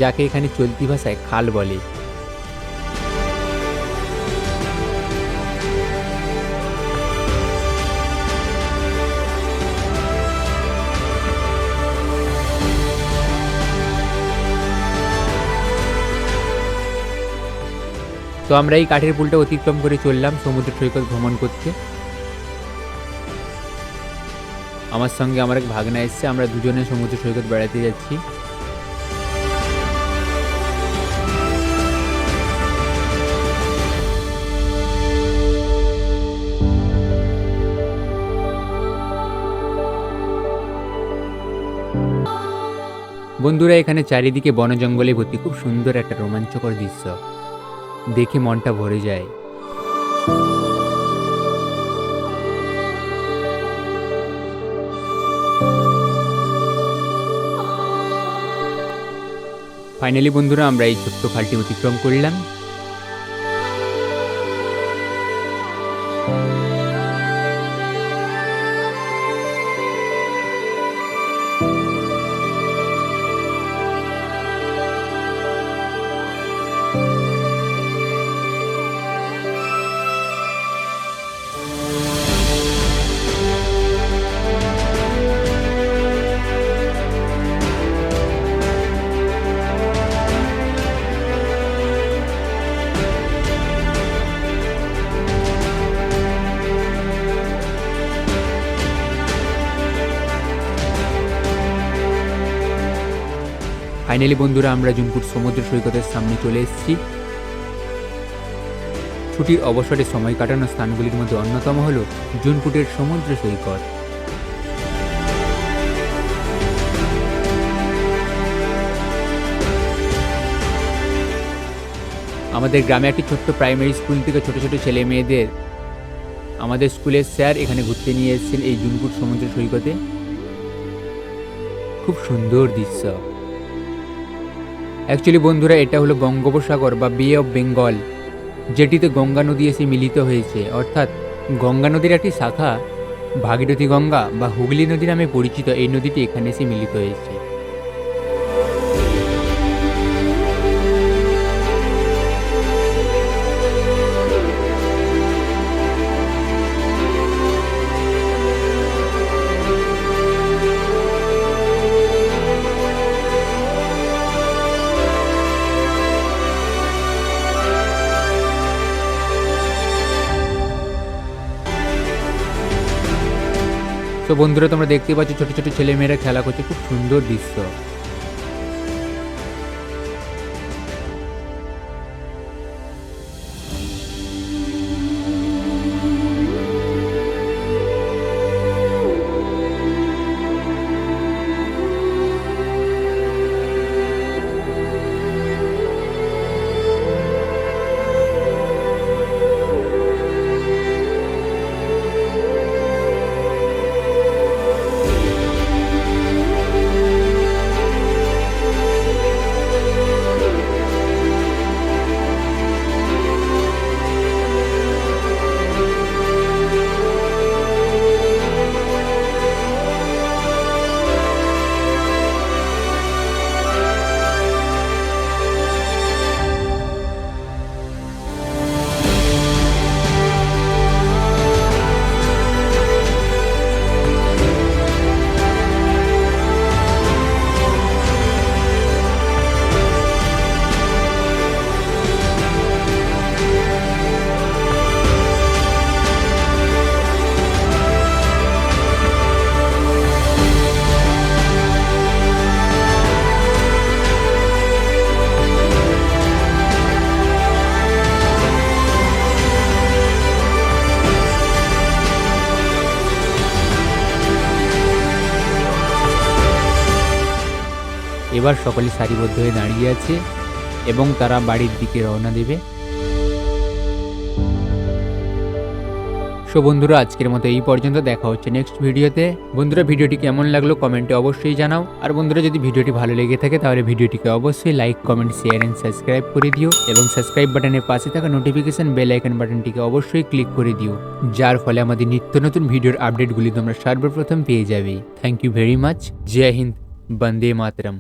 যাকে এখানে চলতি ভাষায় খাল বলে। তো আমরা এই কাঠের পুলটা অতিক্রম করে চললাম সমুদ্র সৈকত ভ্রমণ করতে। আমার সঙ্গে আমার এক ভাগনা এসছে, আমরা দুজনে সমুদ্র সৈকত বেড়াতে যাচ্ছি। বন্ধুরা, এখানে চারিদিকে বন জঙ্গলে ভর্তি, খুব সুন্দর একটা রোমাঞ্চকর দৃশ্য, দেখে মনটা ভরে যায়। ফাইনালি বন্ধুরা, আমরা এই ছোট্ট খালটি অতিক্রম করলাম। ফাইনালি বন্ধুরা, আমরা জুনপুট সমুদ্র সৈকতের সামনে চলে এসেছি। ছুটির অবসরে সময় কাটানোর স্থানগুলির মধ্যে অন্যতম হল জুনপুটের সমুদ্র সৈকত। আমাদের গ্রামে একটি ছোট্ট প্রাইমারি স্কুল থেকে ছোট ছোট ছেলে মেয়েদের আমাদের স্কুলের স্যার এখানে ঘুরতে নিয়ে এসেছেন এই জুনপুট সমুদ্র সৈকতে। খুব সুন্দর দৃশ্য। অ্যাকচুয়ালি বন্ধুরা, এটা হলো বঙ্গোপসাগর বা বে অফ বেঙ্গল, যেটিতে গঙ্গা নদী এসে মিলিত হয়েছে। অর্থাৎ গঙ্গা নদীর একটি শাখা ভাগীরথী গঙ্গা বা হুগলি নদী নামে পরিচিত এই নদীটি এখানে এসে মিলিত হয়েছে। তো বন্ধুরা, তোমরা দেখতে পাচ্ছ ছোট ছোট ছেলেমেয়েরা খেলা করছে, খুব সুন্দর দৃশ্য। এবার সকলে সারিবদ্ধ হয়ে দাঁড়িয়ে আছে এবং তারা বাড়ির দিকে রওনা দেবে। সো বন্ধুরা, আজকের মতো এই পর্যন্ত। দেখা হচ্ছে নেক্সট ভিডিওতে। বন্ধুরা, ভিডিওটি কেমন লাগলো কমেন্টে অবশ্যই জানাও। আর বন্ধুরা, যদি ভিডিওটি ভালো লেগে থাকে তাহলে ভিডিওটিকে অবশ্যই like, comment, share and subscribe করে দিও এবং সাবস্ক্রাইব বাটনের পাশে থাকা নোটিফিকেশন বেল আইকন বাটনটিকে অবশ্যই ক্লিক করে দিও, যার ফলে আমাদের নিত্য নতুন ভিডিওর আপডেটগুলি তোমরা সর্বপ্রথম পেয়ে যাবে। Thank you very much. Jai Hind, Vande Mataram.